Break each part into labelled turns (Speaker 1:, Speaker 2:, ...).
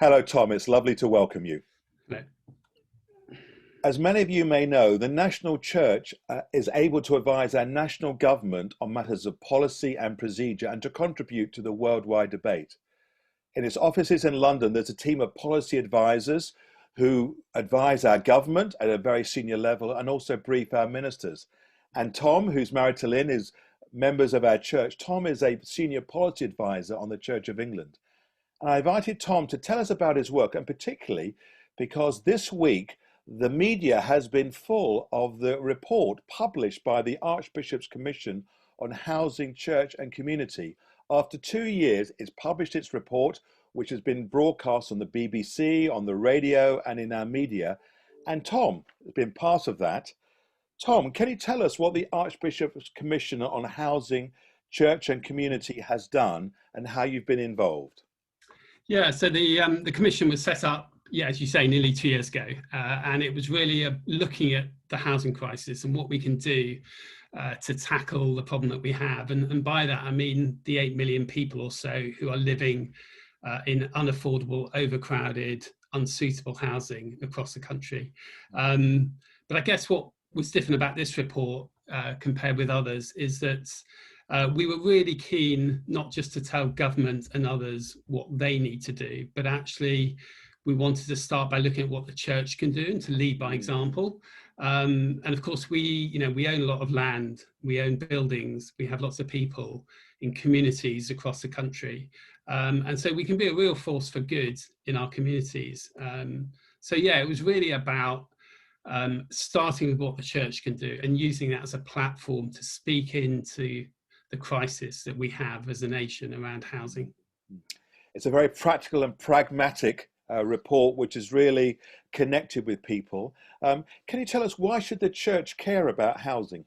Speaker 1: Hello, Tom. It's lovely to welcome you.
Speaker 2: No.
Speaker 1: As many of you may know, the National Church is able to advise our national government on matters of policy and procedure and to contribute to the worldwide debate. In its offices in London, there's a team of policy advisors who advise our government at a very senior level and also brief our ministers. And Tom, who's married to Lynn, is members of our church. Tom is a senior policy advisor on the Church of England. And I invited Tom to tell us about his work, and particularly because this week the media has been full of the report published by the Archbishop's Commission on Housing, Church and Community. After 2 years, it's published its report, which has been broadcast on the BBC, on the radio, and in our media. And Tom has been part of that. Tom, can you tell us what the Archbishop's Commission on Housing, Church and Community has done and how you've been involved?
Speaker 2: Yeah, so the commission was set up, as you say, nearly 2 years ago, and it was really looking at the housing crisis and what we can do to tackle the problem that we have. And by that, I mean the 8 million people or so who are living in unaffordable, overcrowded, unsuitable housing across the country. But I guess what was different about this report compared with others is that we were really keen not just to tell government and others what they need to do, but actually we wanted to start by looking at what the church can do and to lead by example. And of course, we own a lot of land, we own buildings, we have lots of people in communities across the country. And so we can be a real force for good in our communities. It was really about starting with what the church can do and using that as a platform to speak into the crisis that we have as a nation around housing.
Speaker 1: It's a very practical and pragmatic report, which is really connected with people. Can you tell us, why should the church care about housing?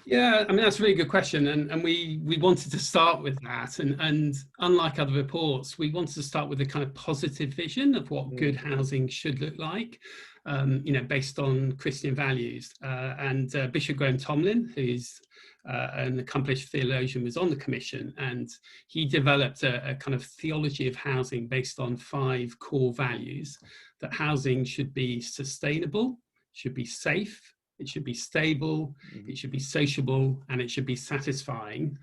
Speaker 2: Yeah, I mean, that's a really good question. And we wanted to start with that. And unlike other reports, we wanted to start with a kind of positive vision of what good housing should look like, based on Christian values. Bishop Graham Tomlin, who's an accomplished theologian, was on the commission, and he developed a kind of theology of housing based on 5 core values: that housing should be sustainable, should be safe, it should be stable, it should be sociable, and it should be satisfying.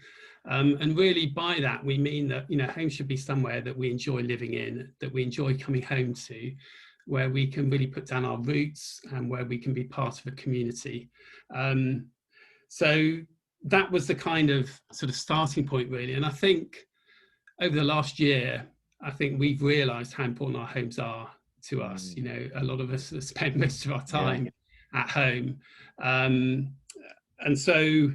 Speaker 2: And really by that, we mean that, home should be somewhere that we enjoy living in, that we enjoy coming home to, where we can really put down our roots and where we can be part of a community. So that was the kind of sort of starting point, really. And I think over the last year, I think we've realised how important our homes are to us. A lot of us have spent most of our time at home. And so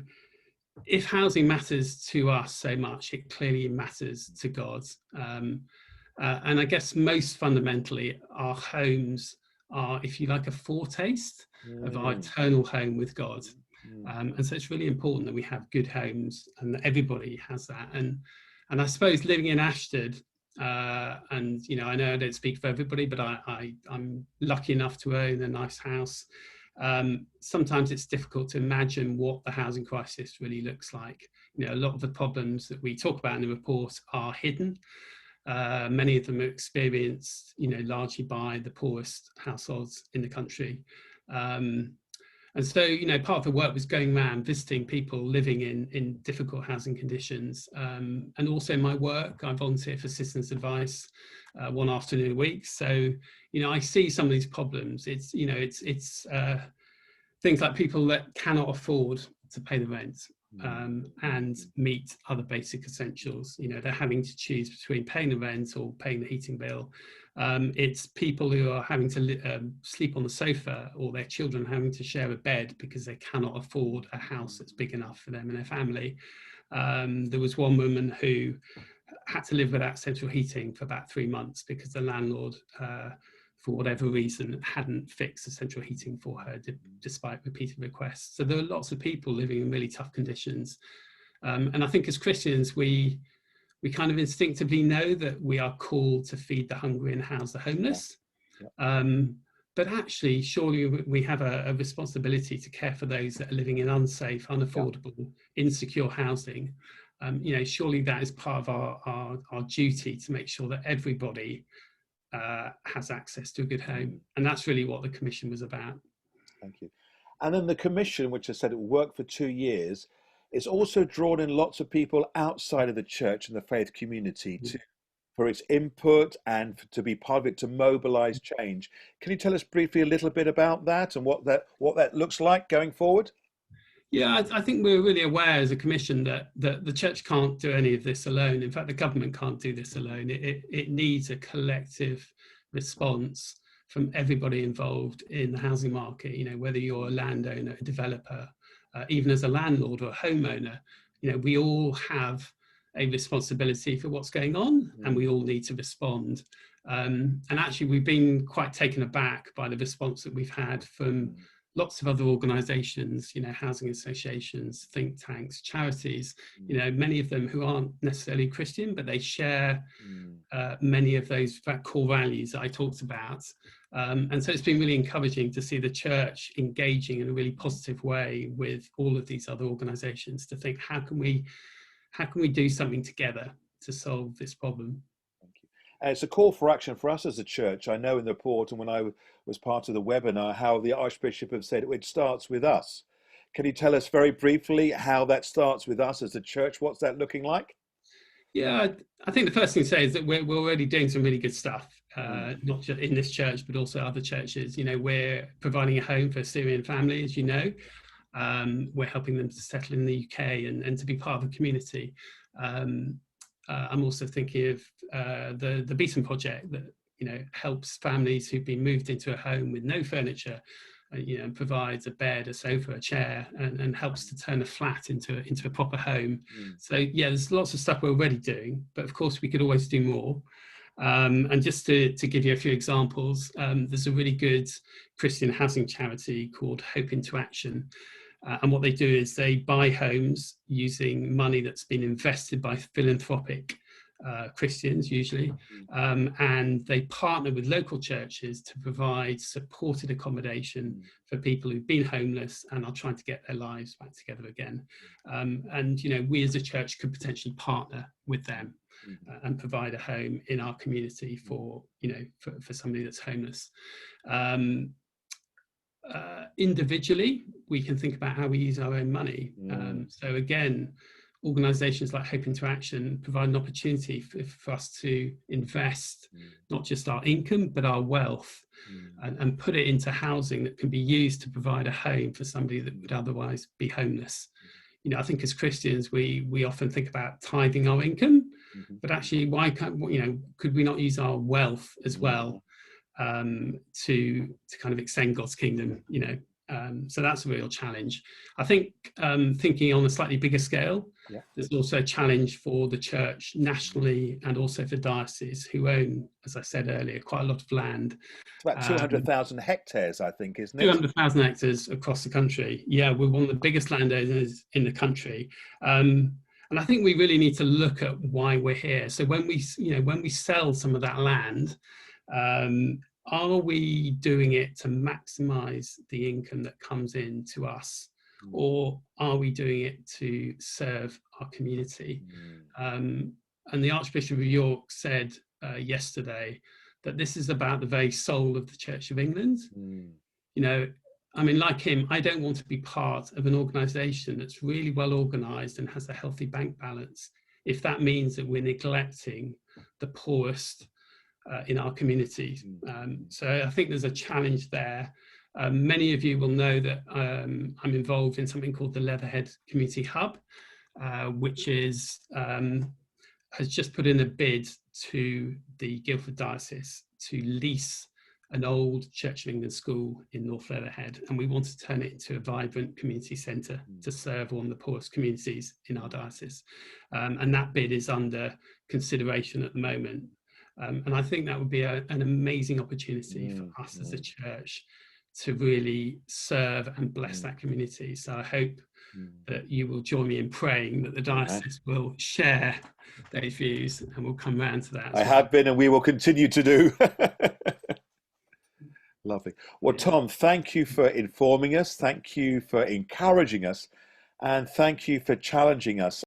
Speaker 2: if housing matters to us so much, it clearly matters to God. And I guess most fundamentally, our homes are, if you like, a foretaste of our eternal home with God. And so it's really important that we have good homes and that everybody has that. And I suppose living in Ashtead, and I know I don't speak for everybody, but I'm lucky enough to own a nice house. Sometimes it's difficult to imagine what the housing crisis really looks like. A lot of the problems that we talk about in the report are hidden. Many of them are experienced, largely by the poorest households in the country. And so, part of the work was going around visiting people living in difficult housing conditions. And also my work, I volunteer for citizens advice one afternoon a week. So, I see some of these problems. It's things like people that cannot afford to pay the rent and meet other basic essentials. They're having to choose between paying the rent or paying the heating bill. It's people who are having to sleep on the sofa, or their children having to share a bed because they cannot afford a house that's big enough for them and their family. There was one woman who had to live without central heating for about 3 months because the landlord, for whatever reason, hadn't fixed the central heating for her, despite repeated requests. So there are lots of people living in really tough conditions. And I think as Christians, we kind of instinctively know that we are called to feed the hungry and house the homeless. But actually, surely we have a responsibility to care for those that are living in unsafe, unaffordable, insecure housing. surely that is part of our duty to make sure that everybody has access to a good home. And that's really what the commission was about.
Speaker 1: Thank you. And then the commission, which I said it worked for 2 years, it's also drawn in lots of people outside of the church and the faith community for its input and to be part of it, to mobilize change. Can you tell us briefly a little bit about that and what that looks like going forward?
Speaker 2: Yeah, I think we're really aware as a commission that the church can't do any of this alone. In fact, the government can't do this alone. It needs a collective response from everybody involved in the housing market, whether you're a landowner, a developer, even as a landlord or a homeowner, we all have a responsibility for what's going on, and we all need to respond. And actually, we've been quite taken aback by the response that we've had from lots of other organisations, housing associations, think tanks, charities, many of them who aren't necessarily Christian, but they share many of those core values that I talked about. And so it's been really encouraging to see the church engaging in a really positive way with all of these other organisations to think, how can we do something together to solve this problem?
Speaker 1: It's a call for action for us as a church. I know in the report and when I was part of the webinar how the Archbishop have said it starts with us. Can you tell us very briefly how that starts with us as a church? What's that looking like?
Speaker 2: Yeah, I think the first thing to say is that we're already doing some really good stuff, not just in this church, but also other churches. We're providing a home for Syrian families, we're helping them to settle in the UK and to be part of a community. I'm also thinking of the Beeson project that helps families who've been moved into a home with no furniture, and provides a bed, a sofa, a chair, and helps to turn a flat into a proper home. So yeah, there's lots of stuff we're already doing, but of course we could always do more. And just to give you a few examples, there's a really good Christian housing charity called Hope into Action. And what they do is they buy homes using money that's been invested by philanthropic Christians usually, and they partner with local churches to provide supported accommodation for people who've been homeless and are trying to get their lives back together again. And we as a church could potentially partner with them and provide a home in our community for somebody that's homeless. Individually, we can think about how we use our own money. So again, organisations like Hope into Action provide an opportunity for us to invest not just our income but our wealth and put it into housing that can be used to provide a home for somebody that would otherwise be homeless. I think as Christians we often think about tithing our income, but actually could we not use our wealth as well to kind of extend God's kingdom, so that's a real challenge. I think thinking on a slightly bigger scale, there's also a challenge for the church nationally and also for dioceses who own, as I said earlier, quite a lot of land.
Speaker 1: It's about 200,000 hectares, I think, isn't it?
Speaker 2: 200,000 hectares across the country. Yeah, we're one of the biggest landowners in the country. And I think we really need to look at why we're here. So when we sell some of that land, are we doing it to maximize the income that comes in to us, or are we doing it to serve our community? And the Archbishop of York said yesterday that this is about the very soul of the Church of England. Like him, I don't want to be part of an organisation that's really well organised and has a healthy bank balance if that means that we're neglecting the poorest in our communities. So I think there's a challenge there. Many of you will know that I'm involved in something called the Leatherhead Community Hub, which has just put in a bid to the Guildford Diocese to lease an old Church of England school in North Leatherhead, and we want to turn it into a vibrant community centre to serve one of the poorest communities in our diocese. And that bid is under consideration at the moment. And I think that would be an amazing opportunity for us as a church to really serve and bless that community. So I hope that you will join me in praying that the diocese will share those views, and we'll come round to that.
Speaker 1: I have been, and we will continue to do. Lovely. Well, Tom, thank you for informing us. Thank you for encouraging us. And thank you for challenging us.